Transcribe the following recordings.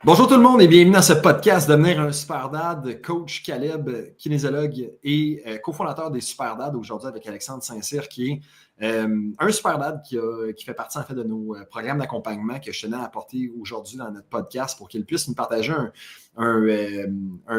Bonjour tout le monde et bienvenue dans ce podcast Devenir un super dad, coach Caleb, kinésiologue et cofondateur des super dads aujourd'hui avec Alexandre Saint-Cyr qui est un super dad qui fait partie en fait de nos programmes d'accompagnement que je tenais à apporter aujourd'hui dans notre podcast pour qu'il puisse nous partager un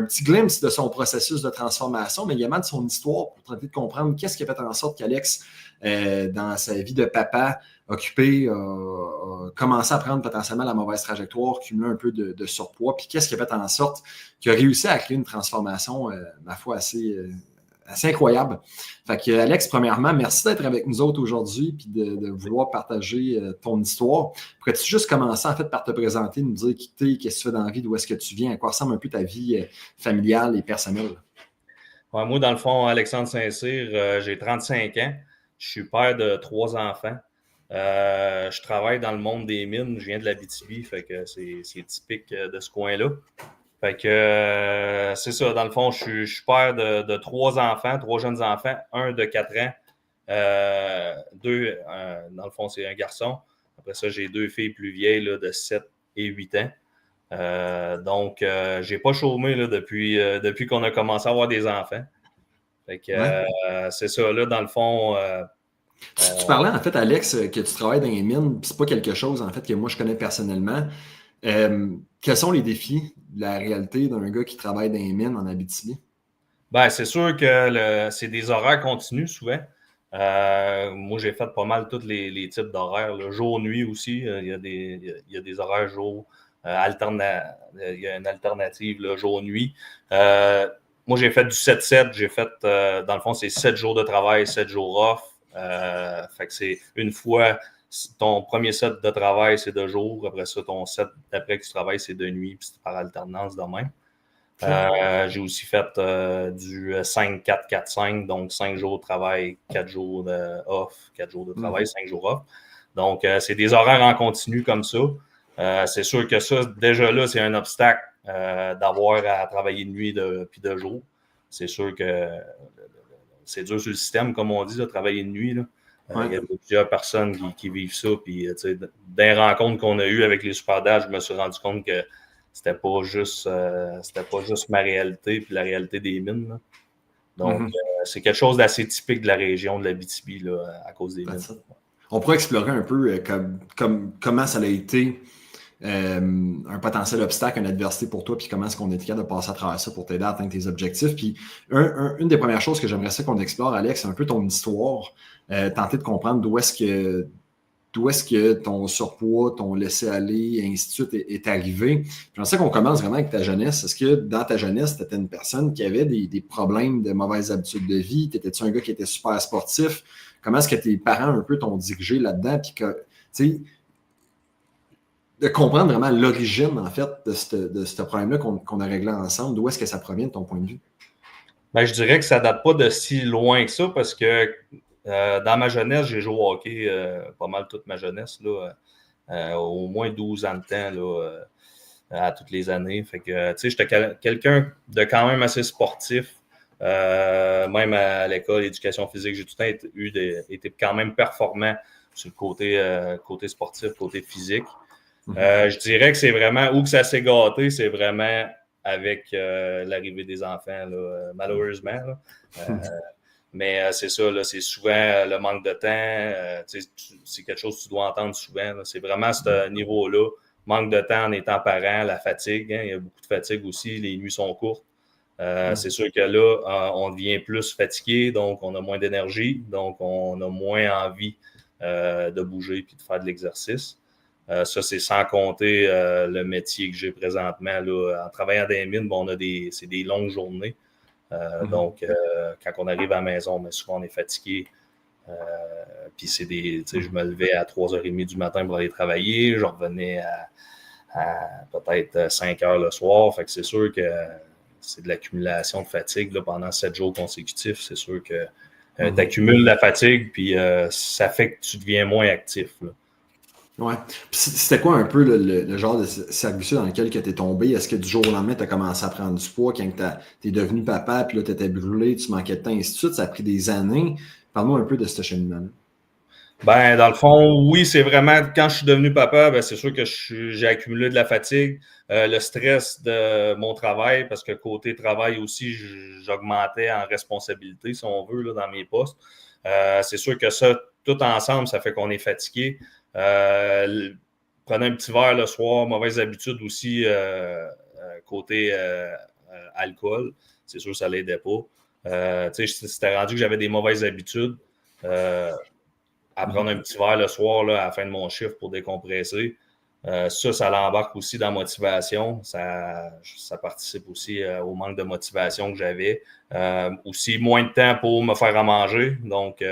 petit glimpse de son processus de transformation, mais également de son histoire pour tenter de comprendre qu'est-ce qui a fait en sorte qu'Alex, dans sa vie de papa, occupé, a commencé à prendre potentiellement la mauvaise trajectoire, cumuler un peu de surpoids, puis qu'est-ce qui a fait en sorte qu'il a réussi à créer une transformation, ma foi, assez incroyable. Fait que, Alex, premièrement, merci d'être avec nous autres aujourd'hui puis de vouloir partager ton histoire. Pourrais-tu juste commencer en fait par te présenter, nous dire qui t'es, qu'est-ce que tu fais dans la vie, d'où est-ce que tu viens, à quoi ressemble un peu ta vie familiale et personnelle? Ouais, moi, dans le fond, Alexandre Saint-Cyr, j'ai 35 ans. Je suis père de 3 enfants. Je travaille dans le monde des mines. Je viens de l'Abitibi, fait que c'est typique de ce coin-là. Fait que c'est ça, dans le fond, je suis père de 3 enfants, 3 jeunes enfants, un de 4 ans, deux, dans le fond, c'est un garçon. Après ça, j'ai 2 filles plus vieilles là, de 7 et 8 ans. Donc, j'ai pas chômé là, depuis qu'on a commencé à avoir des enfants. Fait que c'est ça, là, dans le fond. Tu parlais en fait, Alex, que tu travailles dans les mines, puis c'est pas quelque chose en fait que moi je connais personnellement. Quels sont les défis de la réalité d'un gars qui travaille dans les mines en Abitibi? Ben, c'est sûr que c'est des horaires continus souvent. Moi, j'ai fait pas mal tous les types d'horaires. Jour-nuit aussi, il y a des horaires jour. Il y a une alternative là, jour-nuit. Moi, j'ai fait du 7-7. J'ai fait, dans le fond, c'est 7 jours de travail, 7 jours off. Fait que c'est une fois, ton premier set de travail, c'est de jour. Après ça, ton set d'après que tu travailles, c'est de nuit. Puis c'est par alternance de même. J'ai aussi fait du 5-4-4-5, donc 5 jours de travail, 4 jours de off, 4 jours de travail, 5 jours off. Donc, c'est des horaires en continu comme ça. C'est sûr que ça, déjà là, c'est un obstacle d'avoir à travailler de nuit puis de jour. C'est sûr que c'est dur sur le système, comme on dit, de travailler de nuit. Là. Il y a plusieurs personnes qui vivent ça. Puis, dans les rencontres qu'on a eues avec les super dads, je me suis rendu compte que c'était pas juste ma réalité puis la réalité des mines. Là. Donc, c'est quelque chose d'assez typique de la région de l'Abitibi là, à cause des mines. On pourrait explorer un peu comment ça a été un potentiel obstacle, une adversité pour toi, puis comment est-ce qu'on est capable de passer à travers ça pour t'aider à atteindre tes objectifs. Puis une des premières choses que j'aimerais ça qu'on explore, Alex, c'est un peu ton histoire, tenter de comprendre d'où est-ce que ton surpoids, ton laisser-aller, et ainsi de suite est arrivé. Je pensais qu'on commence vraiment avec ta jeunesse. Est-ce que dans ta jeunesse, tu étais une personne qui avait des problèmes de mauvaises habitudes de vie? Étais-tu un gars qui était super sportif? Comment est-ce que tes parents un peu t'ont dirigé là-dedans? Puis que, tu sais, de comprendre vraiment l'origine, en fait, de ce problème-là qu'on a réglé ensemble. D'où est-ce que ça provient de ton point de vue? Ben, je dirais que ça date pas de si loin que ça parce que dans ma jeunesse, j'ai joué au hockey pas mal toute ma jeunesse, là, au moins 12 ans de temps là, à toutes les années. Fait que, tu sais, j'étais quelqu'un de quand même assez sportif. Même à l'école, l'éducation physique, j'ai tout le temps été quand même performant sur le côté sportif, côté physique. Je dirais que c'est vraiment où que ça s'est gâté, c'est vraiment avec l'arrivée des enfants, là, malheureusement. Là. Mais c'est ça, là, c'est souvent le manque de temps. C'est quelque chose que tu dois entendre souvent. Là. C'est vraiment ce niveau-là. Manque de temps en étant parent, la fatigue. Hein, il y a beaucoup de fatigue aussi. Les nuits sont courtes. C'est sûr que là, on devient plus fatigué, donc on a moins d'énergie, donc on a moins envie de bouger et de faire de l'exercice. Ça, c'est sans compter le métier que j'ai présentement. Là, en travaillant dans les mines, bon, c'est des longues journées. Donc, quand on arrive à la maison, mais souvent, on est fatigué. Puis, je me levais à 3h30 du matin pour aller travailler. Je revenais à peut-être 5 heures le soir. Fait que c'est sûr que c'est de l'accumulation de fatigue là, pendant 7 jours consécutifs. C'est sûr que tu accumules la fatigue, puis ça fait que tu deviens moins actif. Là. Ouais. Puis c'était quoi un peu le genre de cercle dans lequel tu es tombé? Est-ce que du jour au lendemain, tu as commencé à prendre du poids quand tu es devenu papa, puis là, tu étais brûlé, tu manquais de temps, et ainsi de suite? Ça a pris des années. Parle-moi un peu de ce cheminement-là. Ben, dans le fond, oui, c'est vraiment, quand je suis devenu papa, ben, c'est sûr que j'ai accumulé de la fatigue, le stress de mon travail, parce que côté travail aussi, j'augmentais en responsabilité, si on veut, là, dans mes postes. C'est sûr que ça, tout ensemble, ça fait qu'on est fatigué. Prenez un petit verre le soir, mauvaise habitude aussi, côté alcool. C'est sûr que ça ne l'aidait pas. Tu sais, c'était rendu que j'avais des mauvaises habitudes. À prendre un petit verre le soir là, à la fin de mon chiffre pour décompresser. Ça l'embarque aussi dans la motivation. Ça participe aussi au manque de motivation que j'avais. Aussi, moins de temps pour me faire à manger. Donc,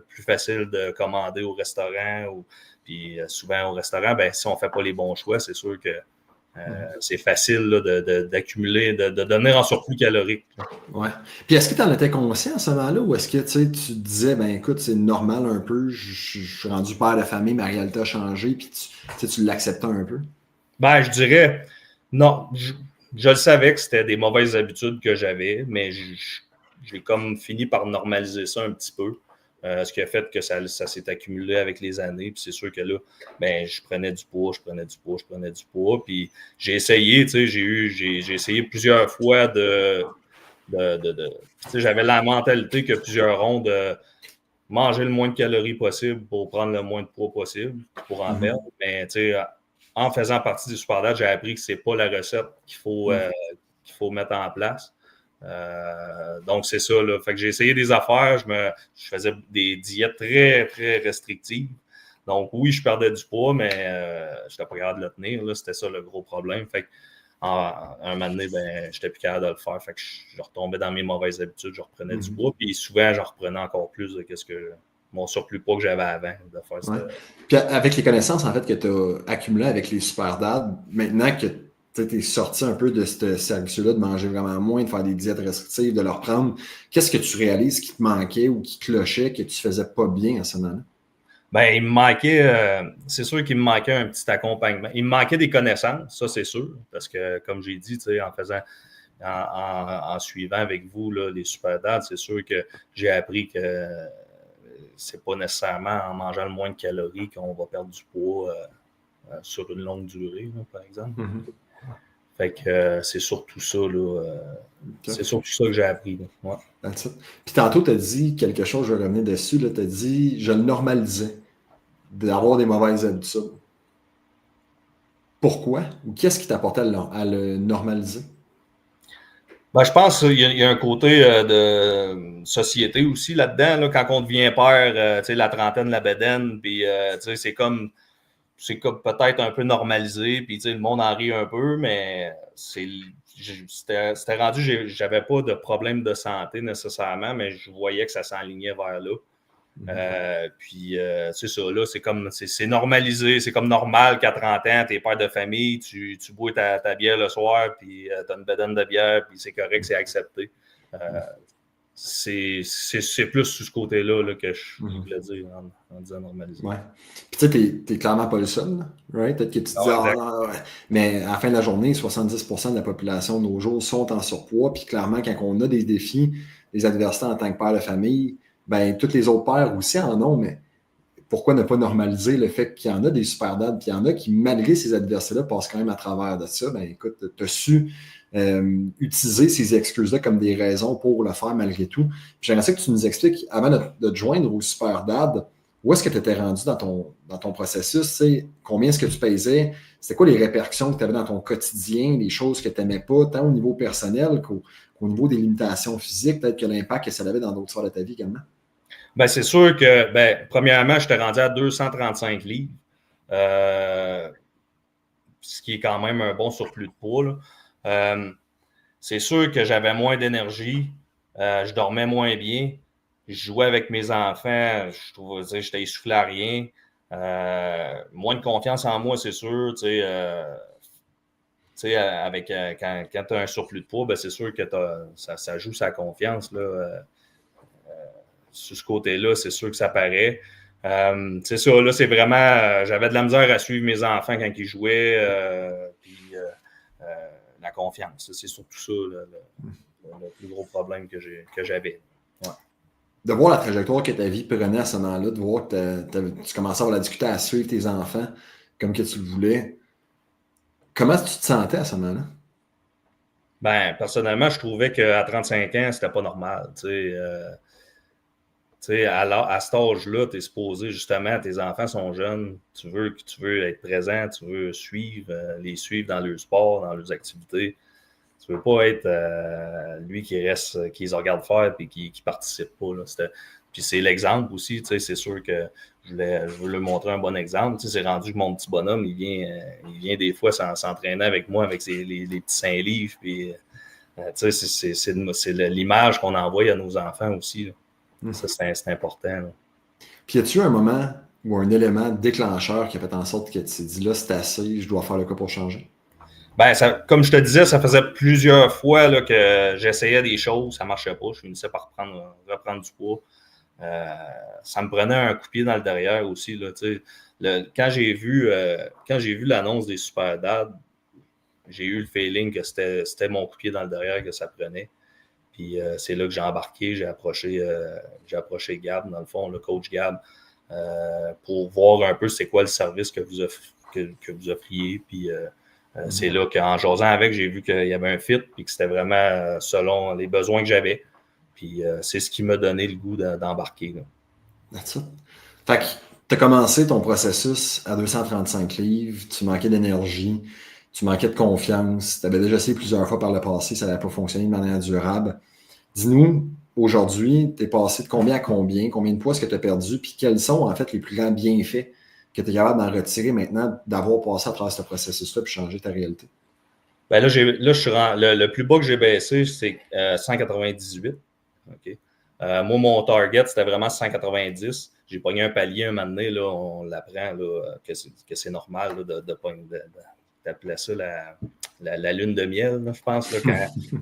plus facile de commander au restaurant. Puis souvent au restaurant, ben, si on ne fait pas les bons choix, c'est sûr que c'est facile là, d'accumuler, de devenir en surplus calorique. Ouais. Puis est-ce que tu en étais conscient à ce moment-là ou est-ce que tu te disais, ben écoute, c'est normal un peu, je suis rendu père de famille, ma réalité a changé, puis tu l'acceptais un peu? Ben, je dirais, non, je le savais que c'était des mauvaises habitudes que j'avais, mais j'ai comme fini par normaliser ça un petit peu. Ce qui a fait que ça s'est accumulé avec les années. Puis c'est sûr que là, ben, je prenais du poids. Puis j'ai essayé, tu sais, j'ai essayé plusieurs fois tu sais, j'avais la mentalité que plusieurs ont de manger le moins de calories possible pour prendre le moins de poids possible, pour en perdre. Mais tu sais, en faisant partie du Super Dad, j'ai appris que c'est pas la recette qu'il faut mettre en place. Donc, c'est ça. Là. Fait que j'ai essayé des affaires. Je faisais des diètes très, très restrictives. Donc, oui, je perdais du poids, mais je n'étais pas capable de le tenir. Là. C'était ça le gros problème. Fait que, un moment donné, ben, je n'étais plus capable de le faire. Fait que je retombais dans mes mauvaises habitudes. Je reprenais du poids. Puis souvent, j'en reprenais encore plus de mon surplus poids que j'avais avant de faire Ouais. Puis avec les connaissances en fait que tu as accumulées avec les Super Dads, maintenant que tu es sorti un peu de ce service-là, de manger vraiment moins, de faire des diètes restrictives, de leur prendre, qu'est-ce que tu réalises qui te manquait ou qui clochait, que tu faisais pas bien à ce moment-là? Ben, il me manquait, c'est sûr qu'il me manquait un petit accompagnement. Il me manquait des connaissances, ça c'est sûr, parce que comme j'ai dit, en suivant avec vous là, les super dads, c'est sûr que j'ai appris que c'est pas nécessairement en mangeant le moins de calories qu'on va perdre du poids sur une longue durée, là, par exemple. Fait que c'est surtout ça, là. C'est surtout ça que j'ai appris. Ouais. Puis tantôt, tu as dit quelque chose, je vais revenir dessus, tu as dit je le normalisais d'avoir des mauvaises habitudes. Pourquoi? Ou qu'est-ce qui t'apportait à le normaliser? Ben, je pense qu'il y a un côté de société aussi là-dedans. Là, quand on devient père, la trentaine, la bedaine, puis c'est comme peut-être un peu normalisé, puis le monde en rit un peu, mais c'était rendu, j'avais pas de problème de santé nécessairement, mais je voyais que ça s'enlignait vers là. Puis c'est ça, là, c'est normalisé, c'est comme normal qu'à 30 ans, t'es père de famille, tu bois ta bière le soir, puis t'as une bedaine de bière, puis c'est correct, c'est accepté. C'est plus sur ce côté-là là, que je voulais dire en disant normalisé. Ouais. Puis tu sais, t'es clairement pas le seul, right? Peut-être que tu te dis, ouais. Mais à la fin de la journée, 70% de la population de nos jours sont en surpoids, puis clairement, quand on a des défis, des adversités en tant que père de famille, ben tous les autres pères aussi en ont, mais pourquoi ne pas normaliser le fait qu'il y en a des super dads, puis il y en a qui, malgré ces adversités-là, passent quand même à travers de ça. Ben écoute, tu as su utiliser ces excuses-là comme des raisons pour le faire malgré tout. Puis j'aimerais ça que tu nous expliques, avant de te joindre au super dad, où est-ce que tu étais rendu dans ton processus? Combien est-ce que tu pesais? C'était quoi les répercussions que tu avais dans ton quotidien, les choses que tu n'aimais pas, tant au niveau personnel qu'au niveau des limitations physiques, peut-être que l'impact que ça avait dans d'autres sphères de ta vie également? Ben, c'est sûr que, premièrement, j'étais rendu à 235 livres, ce qui est quand même un bon surplus de poids. C'est sûr que j'avais moins d'énergie, je dormais moins bien, je jouais avec mes enfants, je trouvais, j'étais essoufflé à rien, moins de confiance en moi, c'est sûr, quand tu as un surplus de poids, ben, c'est sûr que ça joue sa confiance, là. Sur ce côté-là, c'est sûr que ça paraît. C'est ça, là, c'est vraiment. J'avais de la misère à suivre mes enfants quand ils jouaient, puis la confiance. C'est surtout ça le plus gros problème que j'avais. Ouais. de voir la trajectoire que ta vie prenait à ce moment-là, de voir que tu commençais à avoir la difficulté à suivre tes enfants comme que tu le voulais, comment tu te sentais à ce moment-là? Ben, personnellement, je trouvais qu'à 35 ans, c'était pas normal. À cet âge-là, tu es supposé, justement, tes enfants sont jeunes, tu veux être présent, tu veux suivre, les suivre dans leur sport, dans leurs activités. Tu veux pas être lui qui reste, qui les regarde faire et qui participe pas. Là. Puis c'est l'exemple aussi, c'est sûr que je veux lui montrer un bon exemple. C'est rendu que mon petit bonhomme, il vient des fois s'entraîner avec moi avec les petits 5 livres. Puis, c'est l'image qu'on envoie à nos enfants aussi. Là. Ça, c'est important. Là. Puis, y a-tu eu un moment ou un élément déclencheur qui a fait en sorte que tu t'es dit là, c'est assez, je dois faire le cas pour changer? Ben, comme je te disais, ça faisait plusieurs fois là, que j'essayais des choses, ça ne marchait pas. Je finissais par reprendre du poids. Ça me prenait un coup de pied dans le derrière aussi. Là, quand j'ai vu l'annonce des Super Dads, j'ai eu le feeling que c'était mon coup de pied dans le derrière que ça prenait. Puis c'est là que j'ai embarqué, j'ai approché Gab, dans le fond, le coach Gab, pour voir un peu c'est quoi le service que vous offriez. Puis c'est là qu'en jasant avec, j'ai vu qu'il y avait un fit puis que c'était vraiment selon les besoins que j'avais. Puis c'est ce qui m'a donné le goût d'embarquer. Là. That's it. Fait que tu as commencé ton processus à 235 livres, tu manquais d'énergie, tu manquais de confiance, tu avais déjà essayé plusieurs fois par le passé, ça n'avait pas fonctionné de manière durable. Dis-nous, aujourd'hui, tu es passé de combien à combien de poids est-ce que tu as perdu, puis quels sont en fait les plus grands bienfaits que tu es capable d'en retirer maintenant, d'avoir passé à travers ce processus-là puis changer ta réalité? Ben là, je suis le plus bas que j'ai baissé, c'est 198. Okay. Moi, mon target, c'était vraiment 190. J'ai pogné un palier un moment donné, là, on l'apprend là, que c'est normal là, d'appeler ça la lune de miel, là, je pense. Là,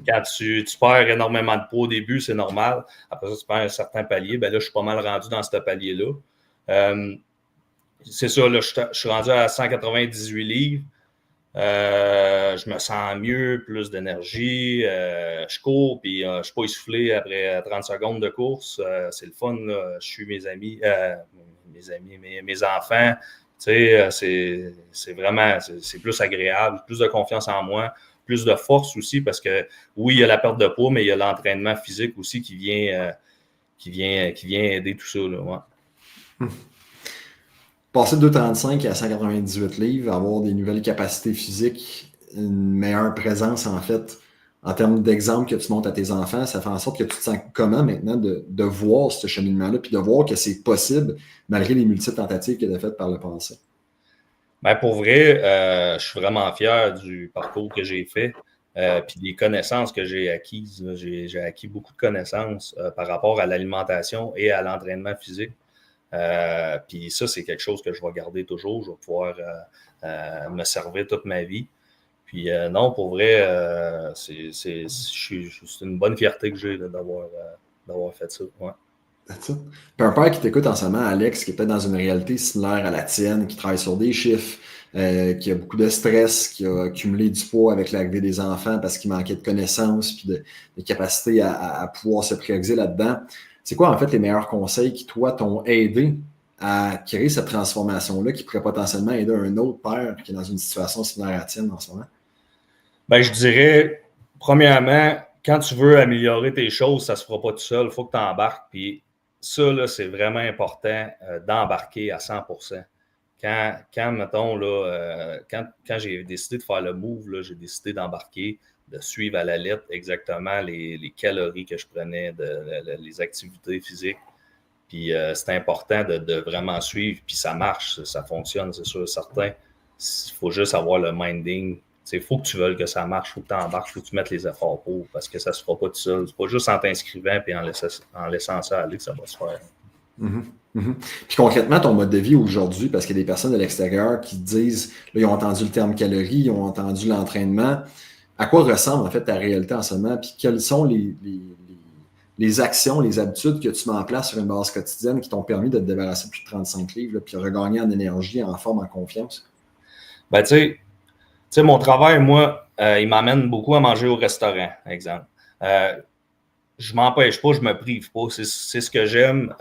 quand tu perds énormément de poids au début, c'est normal. Après ça, tu perds un certain palier. Ben là, je suis pas mal rendu dans ce palier-là. C'est ça, là, je suis rendu à 198 livres. Je me sens mieux, plus d'énergie. Je cours, puis je ne suis pas essoufflé après 30 secondes de course. C'est le fun. Là. Je suis mes amis, mes enfants. C'est vraiment, c'est plus agréable, plus de confiance en moi, plus de force aussi, parce que oui, il y a la perte de poids, mais il y a l'entraînement physique aussi qui vient aider tout ça. Là, ouais. Passer de 2,35 à 198 livres, avoir des nouvelles capacités physiques, une meilleure présence en fait, en termes d'exemple que tu montres à tes enfants, ça fait en sorte que tu te sens comment maintenant de voir ce cheminement-là, puis de voir que c'est possible malgré les multiples tentatives que tu as faites par le passé? Ben pour vrai, je suis vraiment fier du parcours que j'ai fait, puis des connaissances que j'ai acquises. Là. J'ai acquis beaucoup de connaissances par rapport à l'alimentation et à l'entraînement physique. Puis ça, c'est quelque chose que je vais garder toujours. Je vais pouvoir me servir toute ma vie. Puis non, pour vrai, c'est une bonne fierté que j'ai d'avoir fait ça. Ouais. Puis un père qui t'écoute en ce moment, Alex, qui est peut-être dans une réalité similaire à la tienne, qui travaille sur des chiffres, qui a beaucoup de stress, qui a accumulé du poids avec l'arrivée des enfants parce qu'il manquait de connaissances puis de capacité à pouvoir se prioriser là-dedans. C'est quoi, en fait, les meilleurs conseils qui, toi, t'ont aidé à créer cette transformation-là qui pourrait potentiellement aider un autre père qui est dans une situation similaire à la tienne en ce moment? Ben, je dirais, premièrement, quand tu veux améliorer tes choses, ça ne se fera pas tout seul. Il faut que tu embarques. Puis ça, là, c'est vraiment important d'embarquer à 100%. Quand mettons, là, quand j'ai décidé de faire le move, là, j'ai décidé d'embarquer, de suivre à la lettre exactement les calories que je prenais, les activités physiques. Puis c'est important de vraiment suivre. Puis ça marche, ça fonctionne, c'est sûr, certain. Il faut juste avoir le minding. Il faut que tu veuilles que ça marche, il faut que tu embarques, il faut que tu mettes les efforts pour, parce que ça ne se fera pas tout seul. C'est pas juste en t'inscrivant et en laissant ça aller que ça va se faire. Mm-hmm. Mm-hmm. Puis concrètement, ton mode de vie aujourd'hui, parce qu'il y a des personnes de l'extérieur qui disent, là, ils ont entendu le terme calories, ils ont entendu l'entraînement. À quoi ressemble en fait ta réalité en ce moment? Puis quelles sont les actions, les habitudes que tu mets en place sur une base quotidienne qui t'ont permis de te débarrasser de plus de 35 livres, là, puis regagner en énergie, en forme, en confiance? Ben, tu sais, mon travail, moi, il m'amène beaucoup à manger au restaurant, par exemple. je m'empêche pas, je me prive pas. C'est ce que j'aime.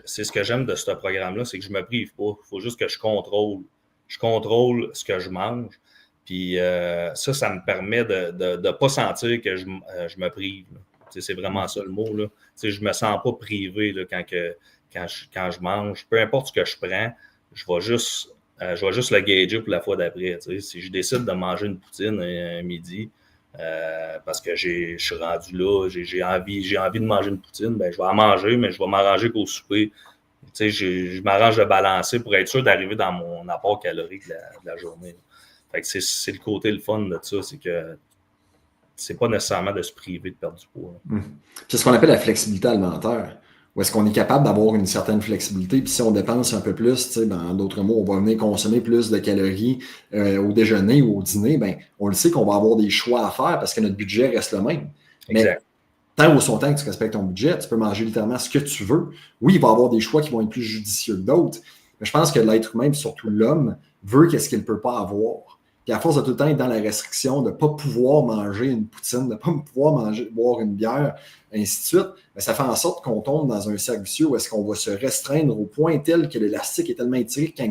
C'est ce que j'aime de ce programme-là, c'est que je me prive pas. Il faut juste que je contrôle. Je contrôle ce que je mange. Puis ça me permet de ne pas sentir que je me prive. C'est vraiment ça le mot. Là. Je ne me sens pas privé là, quand je mange. Peu importe ce que je prends, je vais juste le gager pour la fois d'après. Si je décide de manger une poutine un midi, parce que je suis rendu là, j'ai envie de manger une poutine, ben, je vais en manger, mais je vais m'arranger qu'au souper. Je m'arrange de balancer pour être sûr d'arriver dans mon apport calorique de la journée. Fait que c'est le côté le fun de ça, c'est que c'est pas nécessairement de se priver de perdre du poids. C'est ce qu'on appelle la flexibilité alimentaire. Où est-ce qu'on est capable d'avoir une certaine flexibilité, puis si on dépense un peu plus, en d'autres mots, on va venir consommer plus de calories au déjeuner ou au dîner, ben, on le sait qu'on va avoir des choix à faire parce que notre budget reste le même. Exact. Mais tant ou son temps que tu respectes ton budget, tu peux manger littéralement ce que tu veux. Oui, il va y avoir des choix qui vont être plus judicieux que d'autres, mais je pense que l'être humain, puis surtout l'homme, veut qu'est-ce qu'il ne peut pas avoir. Puis à force de tout le temps être dans la restriction, de ne pas pouvoir manger une poutine, de ne pas pouvoir boire une bière, ainsi de suite, bien, ça fait en sorte qu'on tombe dans un cercle vicieux où est-ce qu'on va se restreindre au point tel que l'élastique est tellement étiré que quand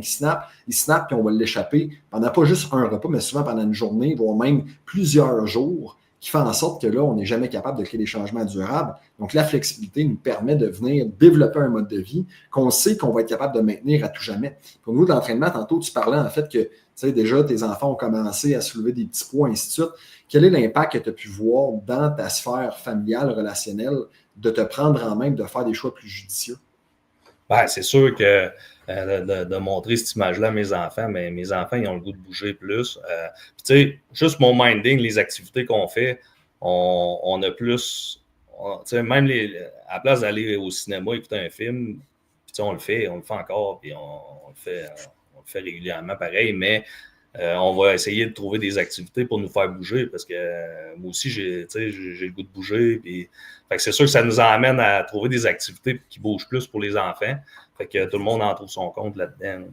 il snap puis on va l'échapper pendant pas juste un repas, mais souvent pendant une journée, voire même plusieurs jours, qui fait en sorte que là, on n'est jamais capable de créer des changements durables. Donc, la flexibilité nous permet de venir développer un mode de vie qu'on sait qu'on va être capable de maintenir à tout jamais. Pour nous, de l'entraînement, tantôt, tu parlais en fait que, tu sais, déjà, tes enfants ont commencé à soulever des petits poids, ainsi de suite. Quel est l'impact que tu as pu voir dans ta sphère familiale, relationnelle, de te prendre en main, de faire des choix plus judicieux? Ben, c'est sûr que de montrer cette image-là à mes enfants, mais mes enfants, ils ont le goût de bouger plus. Puis, tu sais, juste mon minding, les activités qu'on fait, on a plus. Tu sais, même à la place d'aller au cinéma écouter un film, puis on le fait encore, puis on le fait régulièrement pareil, mais on va essayer de trouver des activités pour nous faire bouger parce que moi aussi, j'ai le goût de bouger. Puis, fait que c'est sûr que ça nous amène à trouver des activités qui bougent plus pour les enfants. Fait que tout le monde en trouve son compte là-dedans.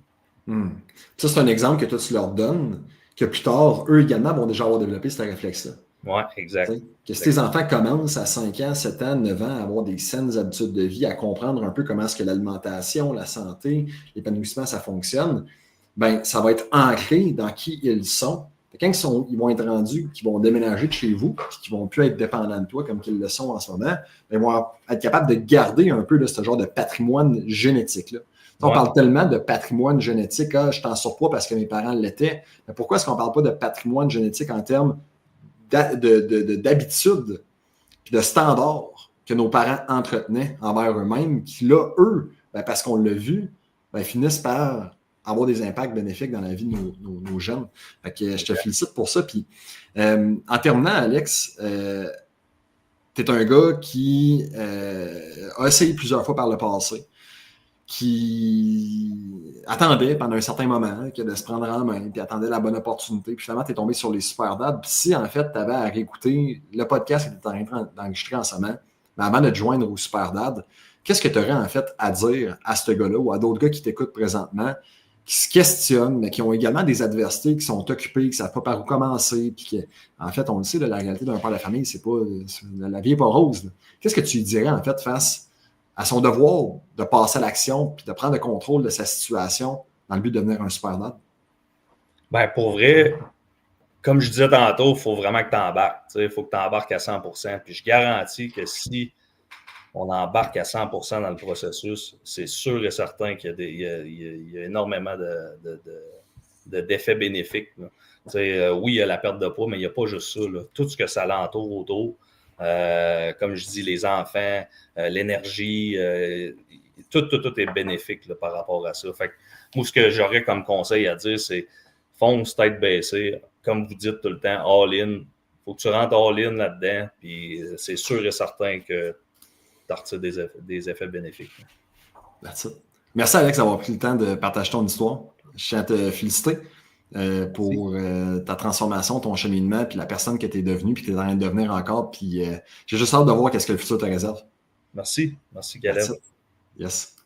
Ça, c'est un exemple que toi, tu leur donnes, que plus tard, eux également vont déjà avoir développé ce réflexe-là. Oui, exact. Que si tes enfants commencent à 5 ans, 7 ans, 9 ans à avoir des saines habitudes de vie, à comprendre un peu comment est-ce que l'alimentation, la santé, l'épanouissement, ça fonctionne, ben, ça va être ancré dans qui ils sont. Quand ils vont être rendus, qu'ils vont déménager de chez vous, puis qu'ils ne vont plus être dépendants de toi comme qu'ils le sont en ce moment, ben, ils vont être capables de garder un peu là, ce genre de patrimoine génétique-là. On parle tellement de patrimoine génétique, je suis en surpoids parce que mes parents l'étaient, mais pourquoi est-ce qu'on ne parle pas de patrimoine génétique en termes d'habitudes et de standards que nos parents entretenaient envers eux-mêmes, qui là, eux, ben, parce qu'on l'a vu, ben, finissent par avoir des impacts bénéfiques dans la vie de nos jeunes. Fait que, je te félicite pour ça. Puis, en terminant, Alex, tu es un gars qui a essayé plusieurs fois par le passé, qui attendait pendant un certain moment que de se prendre en main, puis attendait la bonne opportunité. Puis finalement, tu es tombé sur les Super Dads. Puis si, en fait, tu avais à réécouter le podcast que tu es en train d'enregistrer en ce moment, mais avant de te joindre aux Super Dads, qu'est-ce que tu aurais, en fait, à dire à ce gars-là ou à d'autres gars qui t'écoutent présentement, qui se questionnent, mais qui ont également des adversités, qui sont occupés, qui ne savent pas par où commencer, puis que, en fait, on le sait, là, la réalité d'un père de famille, c'est pas, la vie n'est pas rose. Là. Qu'est-ce que tu lui dirais, en fait, face à son devoir de passer à l'action puis de prendre le contrôle de sa situation dans le but de devenir un super dad? Ben, pour vrai, comme je disais tantôt, il faut vraiment que tu embarques. Il faut que tu embarques à 100%. Puis je garantis que si on embarque à 100% dans le processus, c'est sûr et certain qu'il y a énormément d'effets bénéfiques. Oui, il y a la perte de poids, mais il n'y a pas juste ça. Là. Tout ce que ça l'entoure autour, comme je dis, les enfants, l'énergie, tout est bénéfique là, par rapport à ça. Fait que, moi, ce que j'aurais comme conseil à dire, c'est fonce tête baissée, comme vous dites tout le temps, all-in. Il faut que tu rentres all-in là-dedans, puis c'est sûr et certain que tu retires des effets bénéfiques. Merci, Alex, d'avoir pris le temps de partager ton histoire. Je tiens à te féliciter pour ta transformation, ton cheminement, puis la personne que tu es devenue, puis que tu es en train de devenir encore. Puis j'ai juste hâte de voir qu'est-ce que le futur te réserve. Merci, Caleb. Yes.